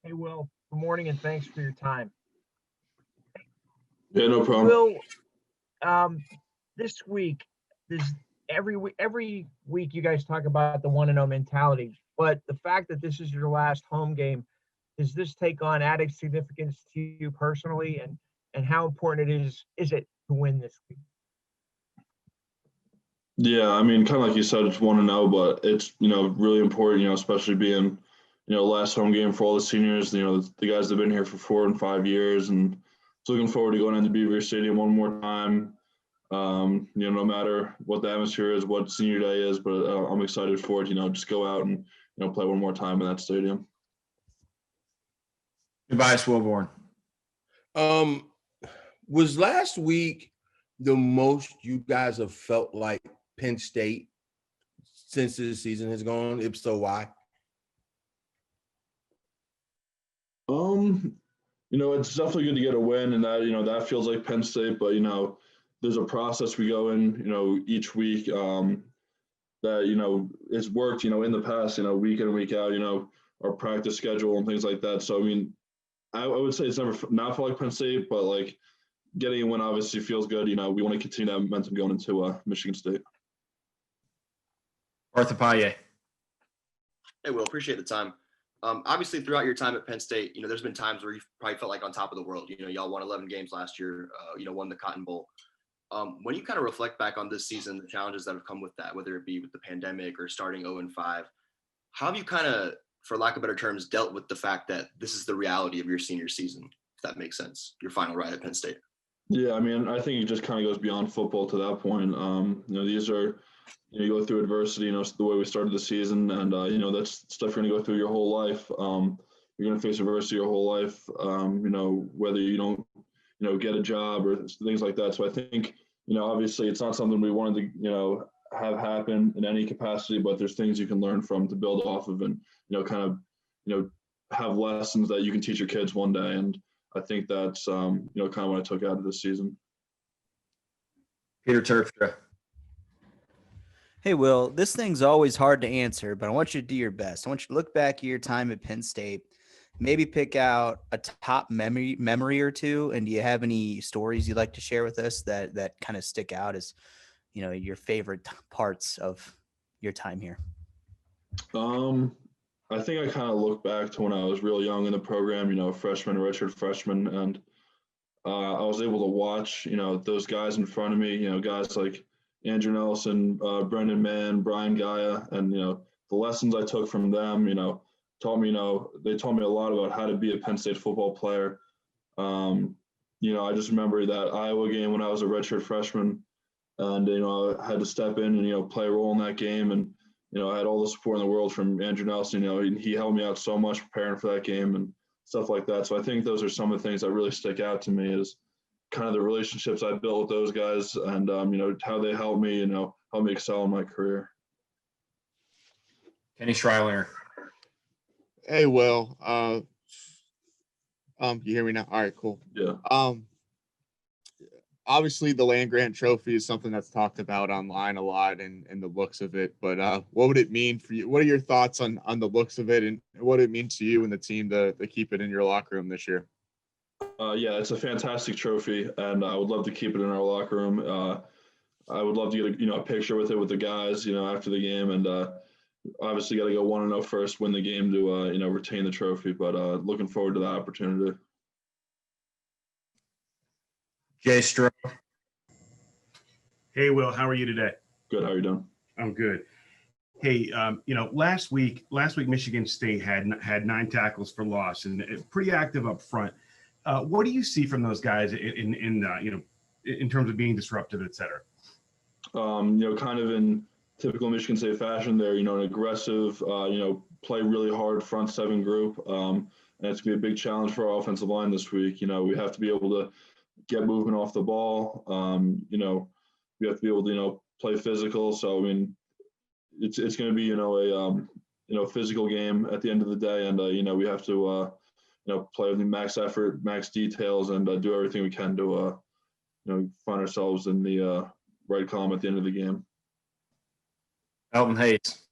Hey, Will, good morning and thanks for your time. Yeah, no problem. Will, um, this week, this every week you guys talk about the 1-0 mentality, but the fact that this is your last home game, does this take on added significance to you personally, and how important it is it to win this week? Yeah, I mean, kind of like you said, it's 1-0, but it's, really important, especially being, last home game for all the seniors, the guys that have been here for 4 and 5 years. And just looking forward to going into Beaver Stadium one more time. No matter what the atmosphere is, what senior day is, but I'm excited for it, just go out and, play one more time in that stadium. Tobias Wilborn. Was last week the most you guys have felt like Penn State since this season has gone? If so, why? It's definitely good to get a win, and that feels like Penn State, but there's a process we go in, each week that it's worked, in the past, week in and week out, our practice schedule and things like that. So I mean, I would say it's never not felt like Penn State, but like getting a win obviously feels good. We want to continue that momentum going into Michigan State. Arthur Paye. Hey, Will, appreciate the time. Obviously, throughout your time at Penn State, there's been times where you probably felt like on top of the world. Y'all won 11 games last year, won the Cotton Bowl. When you kind of reflect back on this season, the challenges that have come with that, whether it be with the pandemic or starting 0-5, how have you kind of, for lack of better terms, dealt with the fact that this is the reality of your senior season, if that makes sense, your final ride at Penn State? Yeah, I mean, I think it just kind of goes beyond football to that point. These are, you go through adversity, the way we started the season, and, that's stuff you're going to go through your whole life. You're going to face adversity your whole life, whether you don't, get a job or things like that. So I think, obviously it's not something we wanted to, have happen in any capacity, but there's things you can learn from to build off of and, kind of, have lessons that you can teach your kids one day. And I think that's, kind of what I took out of this season. Peter Terpstra. Hey, Will, this thing's always hard to answer, but I want you to do your best. I want you to look back at your time at Penn State, maybe pick out a top memory or two. And do you have any stories you'd like to share with us that kind of stick out as, your favorite parts of your time here? I think I kind of look back to when I was real young in the program, freshman, redshirt freshman, and I was able to watch, those guys in front of me, guys like Andrew Nelson, Brendan Mann, Brian Gaia, and, the lessons I took from them, taught me, they taught me a lot about how to be a Penn State football player. I just remember that Iowa game when I was a redshirt freshman, and, I had to step in and, play a role in that game. And, I had all the support in the world from Andrew Nelson. He helped me out so much preparing for that game and stuff like that. So I think those are some of the things that really stick out to me is kind of the relationships I built with those guys and, how they helped me, help me excel in my career. Kenny Schreiler. Hey, Will. You hear me now? All right, cool. Yeah. Obviously the land grant trophy is something that's talked about online a lot and the looks of it, but what would it mean for you? What are your thoughts on the looks of it and what it means to you and the team to keep it in your locker room this year? Yeah, it's a fantastic trophy, and I would love to keep it in our locker room. I would love to get a picture with it with the guys, after the game, and obviously got to go 1-0 first, win the game to retain the trophy. But looking forward to that opportunity. Jay Stroh. Hey, Will, how are you today? Good. How are you doing? I'm good. Hey, last week Michigan State had 9 tackles for loss and pretty active up front. What do you see from those guys in terms of being disruptive, et cetera? Kind of in typical Michigan State fashion, they're an aggressive, play really hard front 7 group, and it's gonna be a big challenge for our offensive line this week. We have to be able to get movement off the ball. We have to be able to play physical. So I mean, it's going to be a physical game at the end of the day, and we have to play with the max effort, max details, and do everything we can to find ourselves in the right column at the end of the game. Elton Hayes.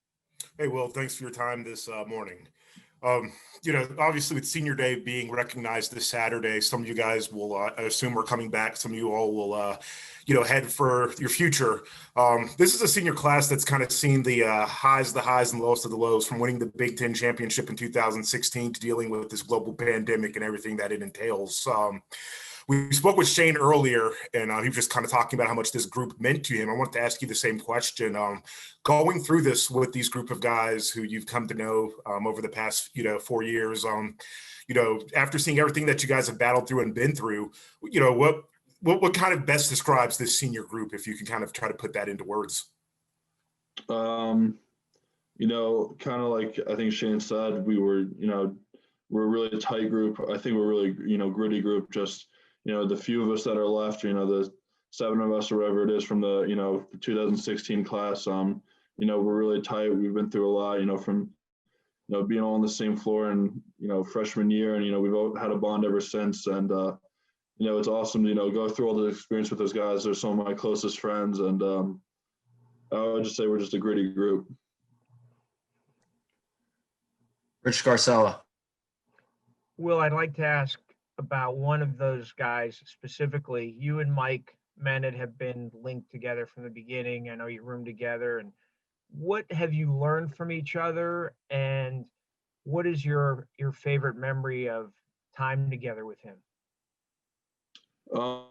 Hey, Will, thanks for your time this morning. Obviously with senior day being recognized this Saturday, some of you guys will, I assume, are coming back. Some of you all will, head for your future. This is a senior class that's kind of seen the highs and lows of the lows, from winning the Big Ten championship in 2016 to dealing with this global pandemic and everything that it entails. We spoke with Shane earlier, and he was just kind of talking about how much this group meant to him. I wanted to ask you the same question. Going through this with these group of guys who you've come to know over the past, 4 years, after seeing everything that you guys have battled through and been through, what kind of best describes this senior group, if you can kind of try to put that into words? Kind of like I think Shane said, we're a really tight group. I think we're really, gritty group. Just, the few of us that are left, the 7 of us or whatever it is from the, 2016 class, we're really tight. We've been through a lot, from, being all on the same floor and, freshman year, and, we've all had a bond ever since. And, it's awesome to, go through all the experience with those guys. They're some of my closest friends. And I would just say we're just a gritty group. Rich Garcella. Will, I'd like to ask about one of those guys specifically. You and Mike Mennett have been linked together from the beginning. I know you roomed together. And what have you learned from each other? And what is your favorite memory of time together with him? Yeah,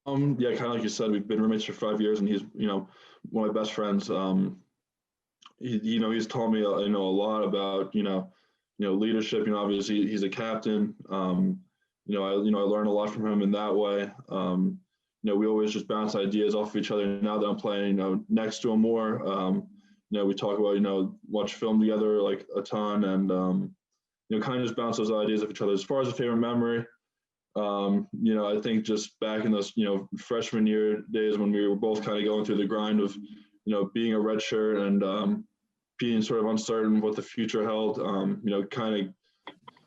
kind of like you said, we've been roommates for 5 years, and he's, one of my best friends. He's taught me, a lot about, leadership. Obviously he's a captain. I learned a lot from him in that way. We always just bounce ideas off of each other. Now that I'm playing, next to him more, we talk about, watch film together like a ton, and, kind of just bounce those ideas off each other. As far as a favorite memory, I think just back in those, freshman year days when we were both kind of going through the grind of, being a red shirt and being sort of uncertain what the future held, kind of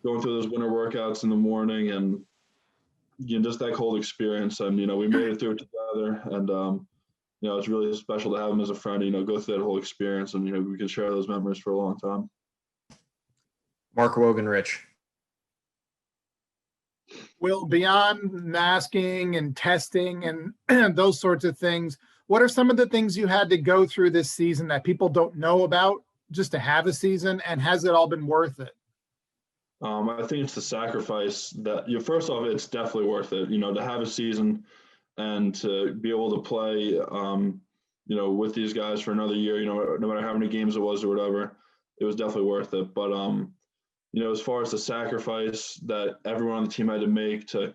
going through those winter workouts in the morning, and just that cold experience. And, we made it through it together, and, it's really special to have him as a friend, go through that whole experience, and, we can share those memories for a long time. Mark Wogan, Rich. Will, beyond masking and testing and those sorts of things, what are some of the things you had to go through this season that people don't know about just to have a season? And has it all been worth it? I think it's the sacrifice that, first off, it's definitely worth it, to have a season and to be able to play, with these guys for another year, no matter how many games it was or whatever, it was definitely worth it. But, as far as the sacrifice that everyone on the team had to make to,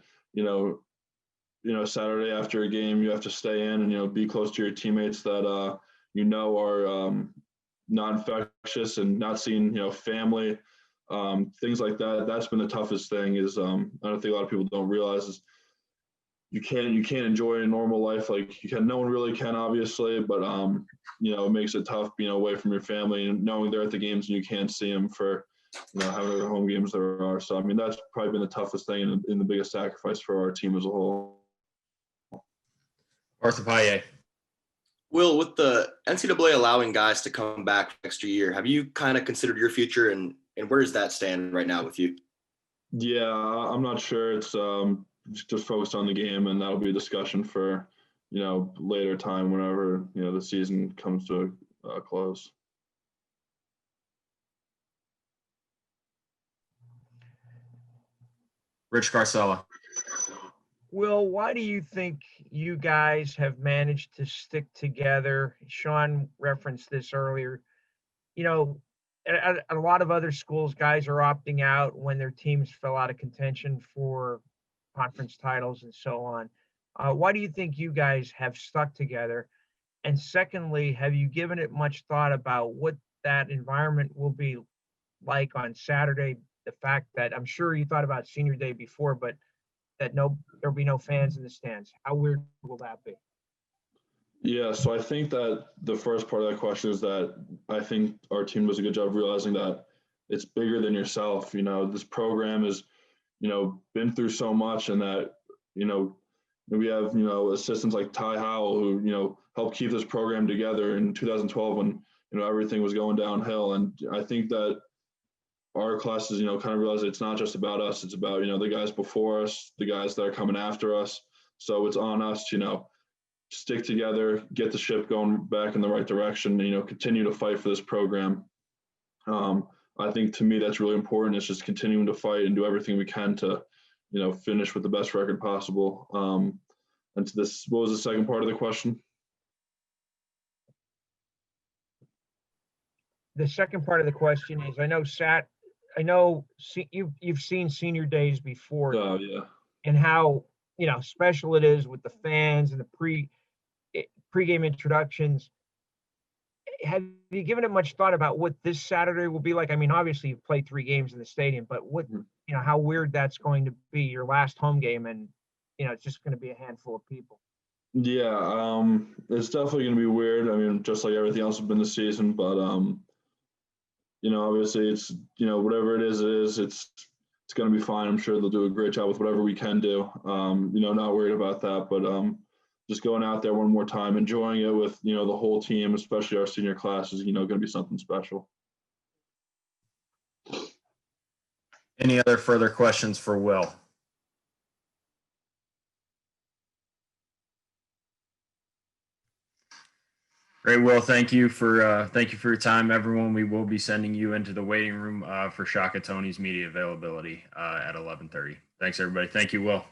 Saturday after a game, you have to stay in and, be close to your teammates that, are not infectious, and not seeing, family, things like that. That's been the toughest thing is, I don't think a lot of people don't realize is you can't enjoy a normal life like you can. No one really can, obviously, but, it makes it tough being away from your family and knowing they're at the games and you can't see them for, how many home games there are. So, that's probably been the toughest thing and the biggest sacrifice for our team as a whole. Arthur Paye. Will, with the NCAA allowing guys to come back next year, have you kind of considered your future, and where does that stand right now with you? Yeah, I'm not sure. It's just focused on the game, and that'll be a discussion for, later time whenever, the season comes to a close. Rich Garcella. Will, why do you think you guys have managed to stick together? Sean referenced this earlier. At a lot of other schools, guys are opting out when their teams fell out of contention for conference titles and so on. Why do you think you guys have stuck together? And secondly, have you given it much thought about what that environment will be like on Saturday? The fact that I'm sure you thought about senior day before, but that there'll be no fans in the stands. How weird will that be? Yeah, so I think that the first part of that question is that I think our team does a good job realizing that it's bigger than yourself. This program has, been through so much, and that, we have, assistants like Ty Howell who, helped keep this program together in 2012 when, everything was going downhill. And I think that, our classes, you know, kind of realize it's not just about us. It's about, you know, the guys before us, the guys that are coming after us. So it's on us, you know, stick together, get the ship going back in the right direction, you know, continue to fight for this program. I think to me, that's really important. It's just continuing to fight and do everything we can to, you know, finish with the best record possible. And to this, what was the second part of the question? The second part of the question is, I know you've seen senior days before Yeah. and how, you know, special it is with the fans and the pregame introductions. Have you given it much thought about what this Saturday will be like? I mean, obviously you've played 3 games in the stadium, but what, you know, how weird that's going to be, your last home game, and, you know, it's just going to be a handful of people. Yeah, it's definitely going to be weird. I mean, just like everything else has been this season, but you know, obviously it's, you know, whatever it is, it's going to be fine. I'm sure they'll do a great job with whatever we can do. You know, not worried about that, but just going out there one more time, enjoying it with, you know, the whole team, especially our senior class, is, you know, going to be something special. Any other further questions for Will? Great, Will. Thank you for your time, everyone. We will be sending you into the waiting room for Shaka Tony's media availability at 11:30. Thanks, everybody. Thank you, Will.